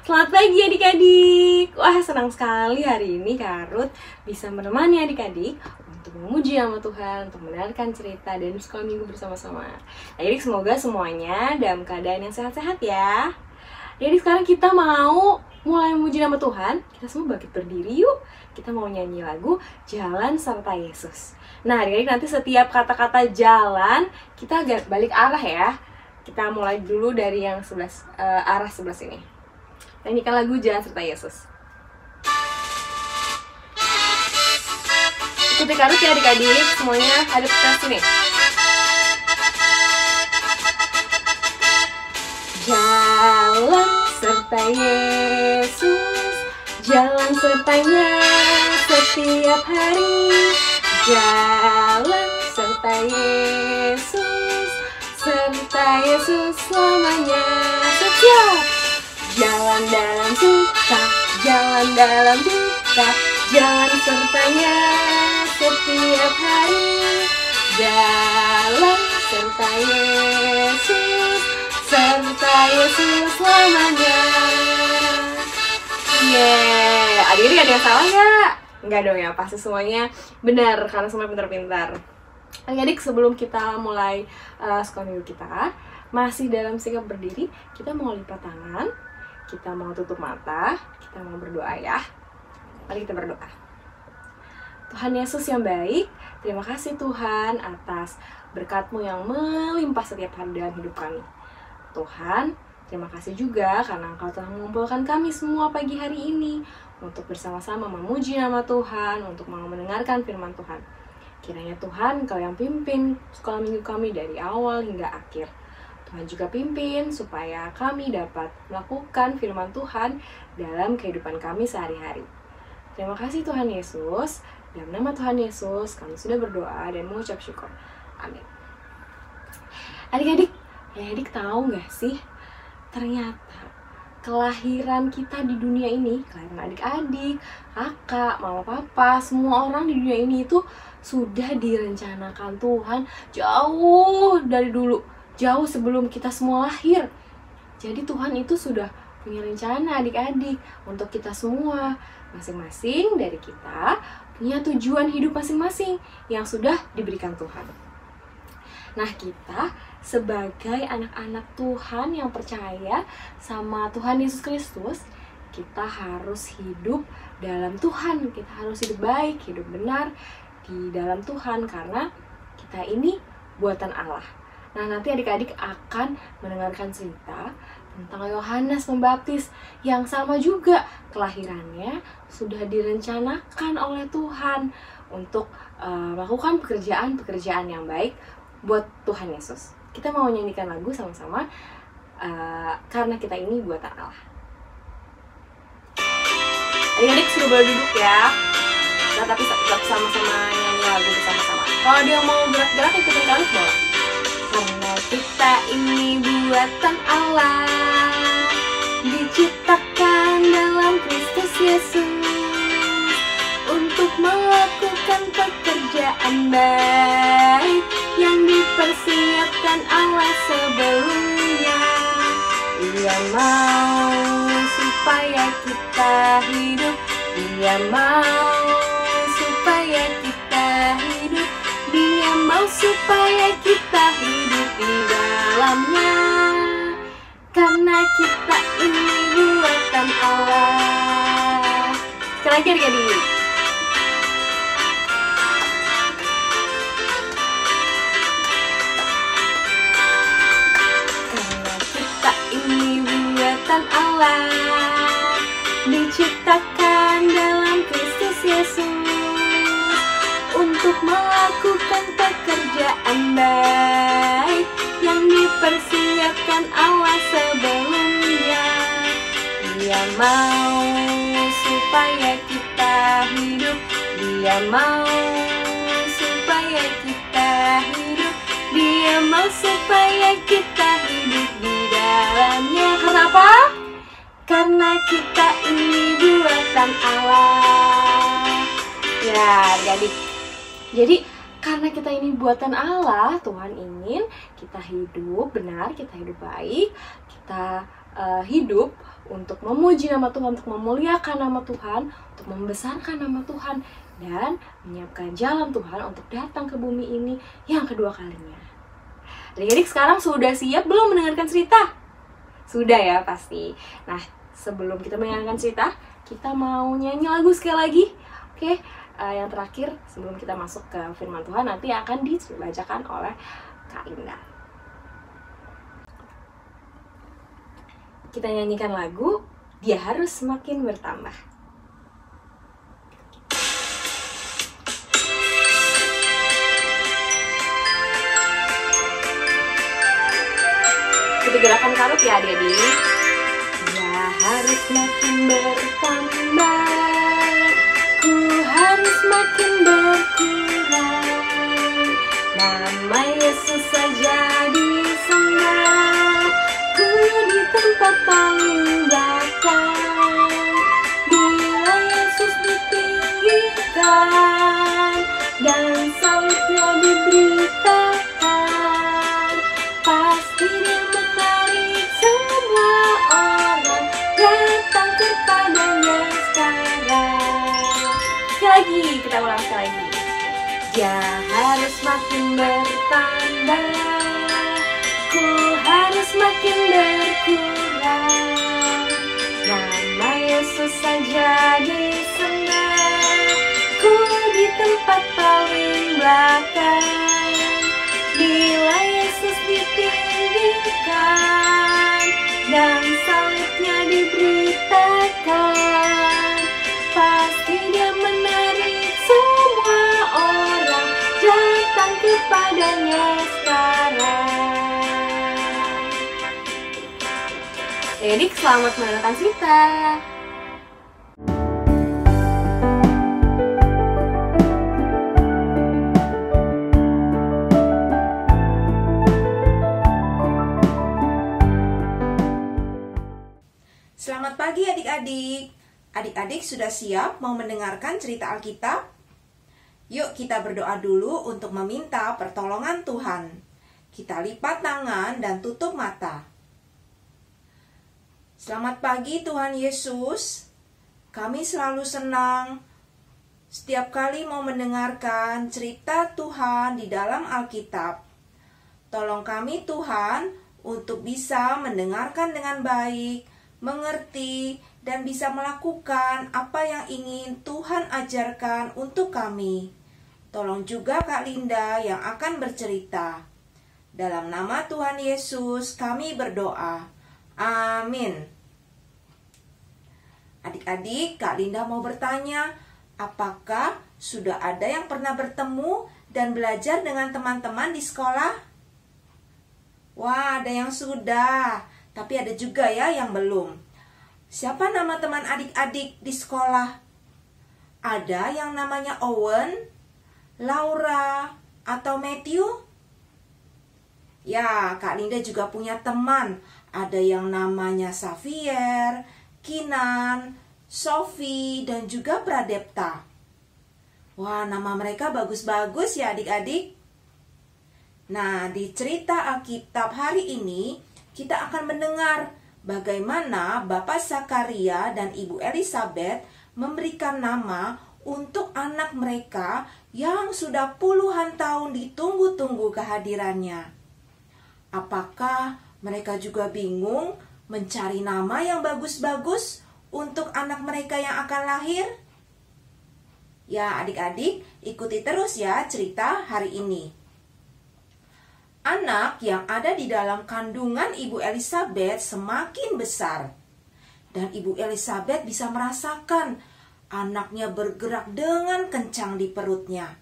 Selamat pagi adik-adik. Wah, senang sekali hari ini Kak Ruth bisa menemani adik-adik untuk memuji nama Tuhan, untuk mendengarkan cerita dan sekolah minggu bersama-sama. Adik, semoga semuanya dalam keadaan yang sehat-sehat ya. Jadi sekarang kita mau mulai memuji nama Tuhan. Kita semua bangkit berdiri yuk. Kita mau nyanyi lagu Jalan Serta Yesus. Nah, adik-adik, nanti setiap kata-kata jalan kita agak balik arah ya. Kita mulai dulu dari yang arah sebelah sini. Nyanyikan lagu Jalan Serta Yesus. Ikuti Kak Ruth ya adik-adik, semuanya hadap ke sini. Jalan serta Yesus, jalan sertanya setiap hari. Jalan serta Yesus, serta Yesus selamanya. Setiap jalan dalam suka, jalan dalam duka, jalan sertanya setiap hari. Jalan serta Yesus, serta Yesus selamanya. Adik-adik ada yang salah nggak? Nggak dong ya, pasti semuanya benar karena semuanya pintar-pintar. Adik-adik, sebelum kita mulai sekolah minggu kita, masih dalam sikap berdiri, kita mau lipat tangan, kita mau tutup mata, kita mau berdoa ya. Mari kita berdoa. Tuhan Yesus yang baik, terima kasih Tuhan atas berkat-Mu yang melimpah setiap hari dalam hidup kami. Tuhan, terima kasih juga karena Engkau telah mengumpulkan kami semua pagi hari ini untuk bersama-sama memuji nama Tuhan, untuk mau mendengarkan firman Tuhan. Kiranya Tuhan Engkau yang pimpin sekolah minggu kami dari awal hingga akhir. Tuhan juga pimpin supaya kami dapat melakukan firman Tuhan dalam kehidupan kami sehari-hari. Terima kasih Tuhan Yesus. Dalam nama Tuhan Yesus kami sudah berdoa dan mengucap syukur. Amin. Adik-adik, adik tahu gak sih? Ternyata kelahiran kita di dunia ini, kelahiran adik-adik, kakak, mama, papa, semua orang di dunia ini itu sudah direncanakan Tuhan jauh dari dulu. Jauh sebelum kita semua lahir. Jadi Tuhan itu sudah punya rencana adik-adik untuk kita semua. Masing-masing dari kita punya tujuan hidup masing-masing yang sudah diberikan Tuhan. Nah, kita sebagai anak-anak Tuhan yang percaya sama Tuhan Yesus Kristus, kita harus hidup dalam Tuhan. Kita harus hidup baik, hidup benar di dalam Tuhan karena kita ini buatan Allah. Nah, nanti adik-adik akan mendengarkan cerita tentang Yohanes Pembaptis yang sama juga kelahirannya sudah direncanakan oleh Tuhan untuk melakukan pekerjaan-pekerjaan yang baik buat Tuhan Yesus. Kita mau nyanyikan lagu sama-sama karena kita ini buatan Allah. Adik-adik suruh boleh duduk ya. Nah, tapi tetap sama-sama nyanyi lagu bersama-sama. Kalau dia mau gerak-gerak ikutin Kak Ruth boleh. Karena kita ini buatan Allah, diciptakan dalam Kristus Yesus untuk melakukan pekerjaan baik yang dipersiapkan Allah sebelumnya. Ia mau supaya kita hidup, Ia mau supaya kita hidup, Dia mau supaya kita hidup di dalamnya. Karena kita ini buatan Allah. Sekali lagi adik-adik. Karena kita ini buatan Allah, diciptakan dalam Kristus Yesus untuk melakukan pekerjaan baik yang dipersiapkan Allah sebelumnya. Dia mau supaya kita hidup, Dia mau supaya kita hidup, Dia mau supaya kita hidup di dalamnya. Kenapa? Karena kita ini buatan Allah. Ya, jadi Karena kita ini buatan Allah, Tuhan ingin kita hidup benar, kita hidup baik, kita hidup untuk memuji nama Tuhan, untuk memuliakan nama Tuhan, untuk membesarkan nama Tuhan, dan menyiapkan jalan Tuhan untuk datang ke bumi ini yang kedua kalinya. Adik-adik sekarang sudah siap belum mendengarkan cerita? Sudah ya pasti. Nah, sebelum kita mendengarkan cerita, kita mau nyanyi lagu sekali lagi. Oke, yang terakhir sebelum kita masuk ke firman Tuhan, nanti akan dibacakan oleh Kak Linda. Kita nyanyikan lagu Dia Harus Semakin Bertambah. Kita gerakan karut ya adik-adik. Dia harus makin bertambah, ku harus makin berkurang. Nama Yesus saja disembah, ku di tempat paling belakang. Bila Yesus ditinggikan dan salibnya diberitakan, pasti Dia menarik semua orang datang kepadanya sekarang. Sekali lagi, kita ulang sekali lagi. Dia harus makin bertambah, ku harus makin berkurang. Nama Yesus saja disembah, ku di tempat paling belakang. Bila Yesus ditinggikan dan salibnya diberitakan, pasti Dia menarik semua orang datang kepadanya sekarang. Adik, selamat mendengarkan cerita. Selamat pagi adik-adik. Adik-adik sudah siap mau mendengarkan cerita Alkitab? Yuk kita berdoa dulu untuk meminta pertolongan Tuhan. Kita lipat tangan dan tutup mata. Selamat pagi Tuhan Yesus. Kami selalu senang setiap kali mau mendengarkan cerita Tuhan di dalam Alkitab. Tolong kami Tuhan untuk bisa mendengarkan dengan baik, mengerti, dan bisa melakukan apa yang ingin Tuhan ajarkan untuk kami. Tolong juga Kak Linda yang akan bercerita. Dalam nama Tuhan Yesus kami berdoa. Amin. Adik-adik, Kak Linda mau bertanya, apakah sudah ada yang pernah bertemu dan belajar dengan teman-teman di sekolah? Wah, ada yang sudah. Tapi ada juga ya yang belum. Siapa nama teman adik-adik di sekolah? Ada yang namanya Owen, Laura, atau Matthew? Ya, Kak Linda juga punya teman. Ada yang namanya Xavier, Kinan, Sophie, dan juga Pradepta. Wah, nama mereka bagus-bagus ya adik-adik. Nah, di cerita Alkitab hari ini, kita akan mendengar bagaimana Bapak Zakaria dan Ibu Elizabeth memberikan nama untuk anak mereka yang sudah puluhan tahun ditunggu-tunggu kehadirannya. Apakah mereka juga bingung mencari nama yang bagus-bagus untuk anak mereka yang akan lahir? Ya, adik-adik, ikuti terus ya cerita hari ini. Anak yang ada di dalam kandungan Ibu Elizabeth semakin besar. Dan Ibu Elizabeth bisa merasakan anaknya bergerak dengan kencang di perutnya.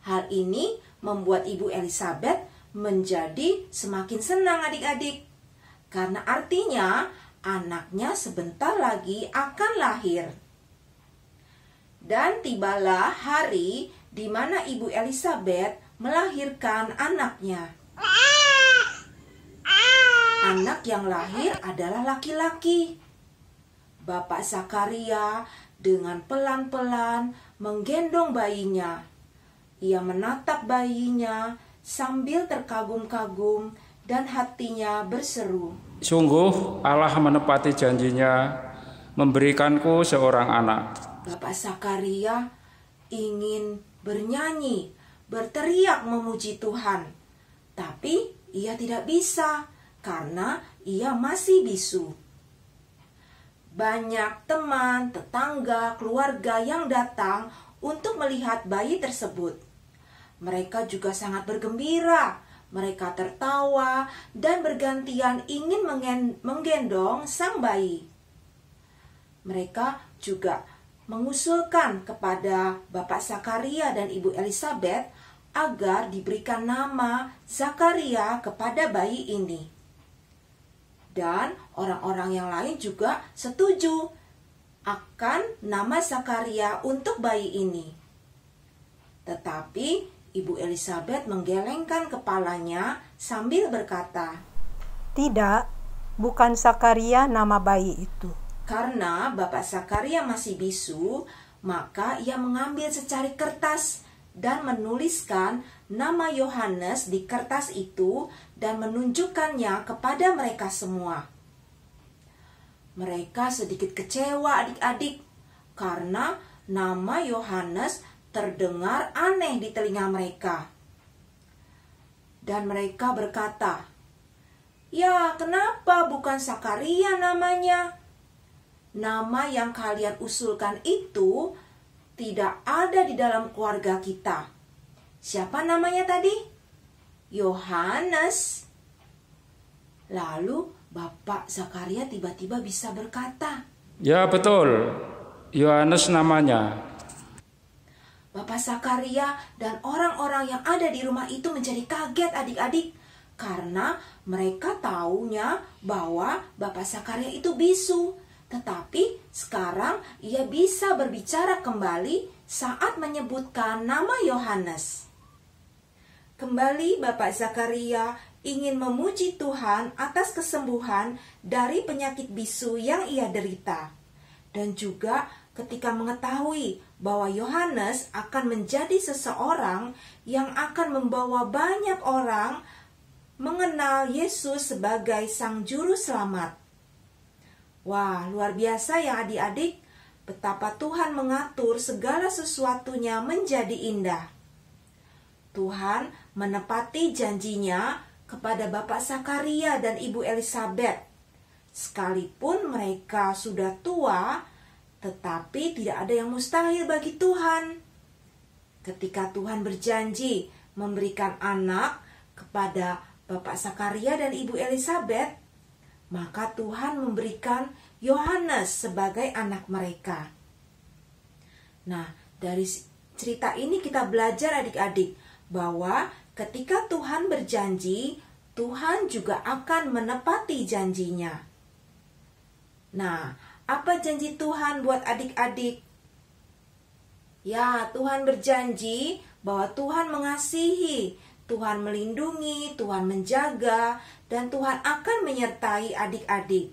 Hal ini membuat Ibu Elizabeth menjadi semakin senang adik-adik. Karena artinya anaknya sebentar lagi akan lahir. Dan tibalah hari di mana Ibu Elizabeth melahirkan anaknya. Anak yang lahir adalah laki-laki. Bapak Zakaria dengan pelan-pelan menggendong bayinya. ia menatap bayinya sambil terkagum-kagum dan hatinya berseru, "Sungguh Allah menepati janjinya memberikanku seorang anak." Bapak Zakaria ingin bernyanyi, berteriak memuji Tuhan, tapi ia tidak bisa karena ia masih bisu. Banyak teman, tetangga, keluarga yang datang untuk melihat bayi tersebut. Mereka juga sangat bergembira. Mereka tertawa dan bergantian ingin menggendong sang bayi. Mereka juga mengusulkan kepada Bapak Zakaria dan Ibu Elizabeth agar diberikan nama Zakaria kepada bayi ini. Dan orang-orang yang lain juga setuju akan nama Zakaria untuk bayi ini. Tetapi Ibu Elizabeth menggelengkan kepalanya sambil berkata, "Tidak, bukan Zakaria nama bayi itu." Karena Bapak Zakaria masih bisu, maka ia mengambil secari kertas dan menuliskan nama Yohanes di kertas itu dan menunjukkannya kepada mereka semua. Mereka sedikit kecewa adik-adik karena nama Yohanes terdengar aneh di telinga mereka. Dan mereka berkata, "Ya, kenapa bukan Zakaria namanya? Nama yang kalian usulkan itu tidak ada di dalam keluarga kita. Siapa namanya tadi? Yohanes." Lalu Bapak Zakaria tiba-tiba bisa berkata, "Ya betul, Yohanes namanya." Bapak Zakaria dan orang-orang yang ada di rumah itu menjadi kaget adik-adik karena mereka taunya bahwa Bapak Zakaria itu bisu. Tetapi sekarang ia bisa berbicara kembali saat menyebutkan nama Yohanes. Kembali Bapak Zakaria ingin memuji Tuhan atas kesembuhan dari penyakit bisu yang ia derita. Dan juga ketika mengetahui bahwa Yohanes akan menjadi seseorang yang akan membawa banyak orang mengenal Yesus sebagai Sang Juru Selamat. Wah, luar biasa ya adik-adik, betapa Tuhan mengatur segala sesuatunya menjadi indah. Tuhan menepati janjinya kepada Bapak Zakaria dan Ibu Elizabeth. Sekalipun mereka sudah tua, tetapi tidak ada yang mustahil bagi Tuhan. Ketika Tuhan berjanji memberikan anak kepada Bapak Zakaria dan Ibu Elizabeth, maka Tuhan memberikan Yohanes sebagai anak mereka. Nah, dari cerita ini kita belajar adik-adik bahwa ketika Tuhan berjanji, Tuhan juga akan menepati janjinya. Nah, apa janji Tuhan buat adik-adik? Ya, Tuhan berjanji bahwa Tuhan mengasihi, Tuhan melindungi, Tuhan menjaga, dan Tuhan akan menyertai adik-adik.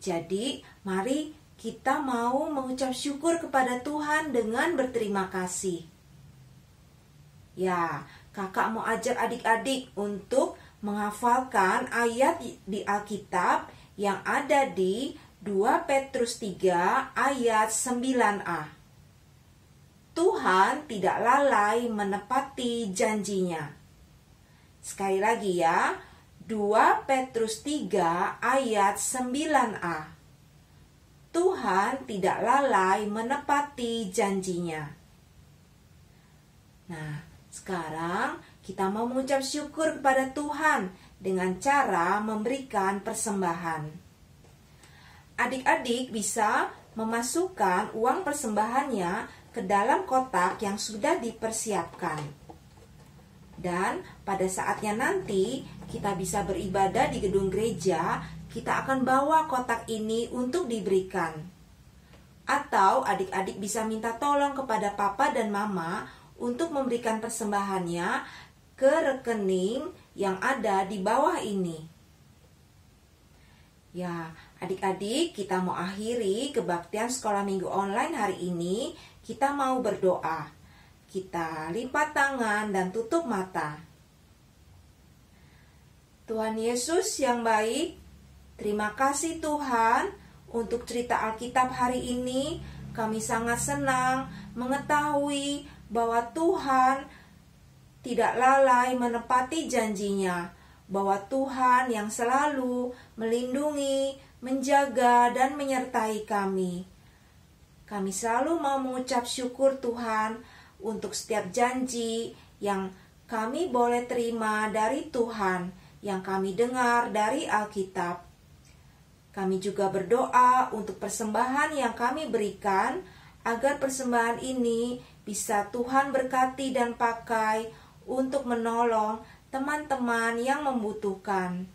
Jadi, mari kita mau mengucap syukur kepada Tuhan dengan berterima kasih. Ya, kakak mau ajak adik-adik untuk menghafalkan ayat di Alkitab yang ada di 2 Petrus 3 ayat 9a. Tuhan tidak lalai menepati janjinya. Sekali lagi ya, 2 Petrus 3 ayat 9a. Tuhan tidak lalai menepati janjinya. Nah, sekarang kita mau mengucap syukur kepada Tuhan dengan cara memberikan persembahan. Adik-adik bisa memasukkan uang persembahannya ke dalam kotak yang sudah dipersiapkan. Dan pada saatnya nanti kita bisa beribadah di gedung gereja, kita akan bawa kotak ini untuk diberikan. Atau adik-adik bisa minta tolong kepada papa dan mama untuk memberikan persembahannya ke rekening yang ada di bawah ini. Ya, adik-adik, kita mau akhiri kebaktian sekolah minggu online hari ini. Kita mau berdoa. Kita lipat tangan dan tutup mata. Tuhan Yesus yang baik, terima kasih Tuhan untuk cerita Alkitab hari ini. Kami sangat senang mengetahui bahwa Tuhan tidak lalai menepati janjinya, bahwa Tuhan yang selalu melindungi, menjaga, dan menyertai kami. Kami selalu mau mengucap syukur Tuhan untuk setiap janji yang kami boleh terima dari Tuhan, yang kami dengar dari Alkitab. Kami juga berdoa untuk persembahan yang kami berikan, agar persembahan ini bisa Tuhan berkati dan pakai untuk menolong teman-teman yang membutuhkan.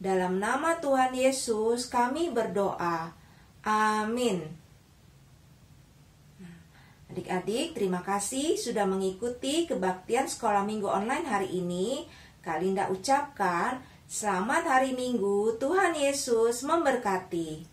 Dalam nama Tuhan Yesus kami berdoa. Amin. Adik-adik, terima kasih sudah mengikuti kebaktian sekolah minggu online hari ini. Kak Linda ucapkan, selamat hari Minggu, Tuhan Yesus memberkati.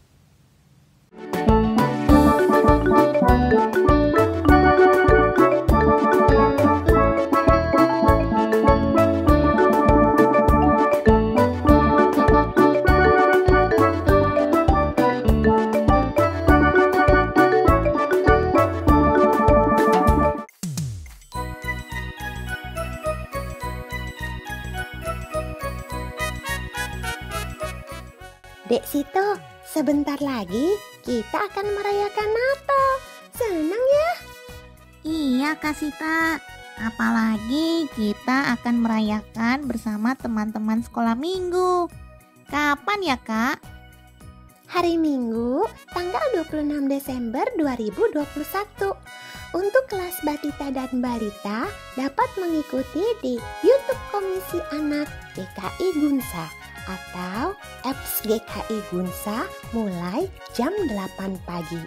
Dek Sito, sebentar lagi kita akan merayakan Natal. Senang ya? Iya Kak Sita, apalagi kita akan merayakan bersama teman-teman sekolah minggu. Kapan ya Kak? Hari Minggu, tanggal 26 Desember 2021. Untuk kelas Batita dan Balita dapat mengikuti di YouTube Komisi Anak GKI Gunsa atau apps GKI Gunsa mulai jam 8 pagi.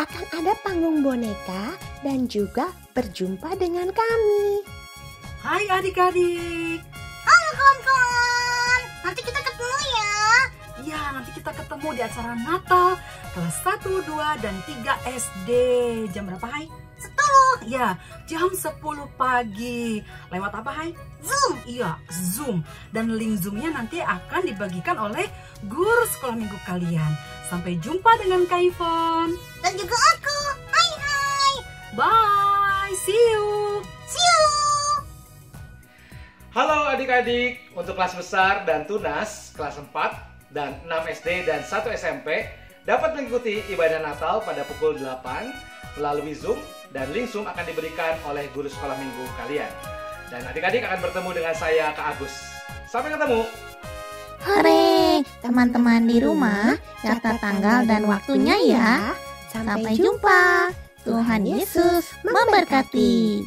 Akan ada panggung boneka dan juga berjumpa dengan kami. Hai adik-adik. Halo kawan-kawan, nanti kita ketemu ya. Ya, nanti kita ketemu di acara Natal kelas 1, 2, dan 3 SD. Jam berapa, Hai? 10. Ya, jam 10 pagi. Lewat apa, Hai? Zoom. Iya, Zoom. Dan link Zoom-nya nanti akan dibagikan oleh guru sekolah minggu kalian. Sampai jumpa dengan Kak Ivon. Dan juga aku. Hai hai. Bye, see you. See you. Halo adik-adik, untuk kelas besar dan tunas, kelas 4 dan 6 SD dan 1 SMP dapat mengikuti ibadah Natal pada pukul 8 melalui Zoom, dan link Zoom akan diberikan oleh guru sekolah minggu kalian. Dan adik-adik akan bertemu dengan saya, Kak Agus. Sampai ketemu. Hore, teman-teman di rumah, catat tanggal dan waktunya ya. Sampai jumpa. Tuhan Yesus memberkati.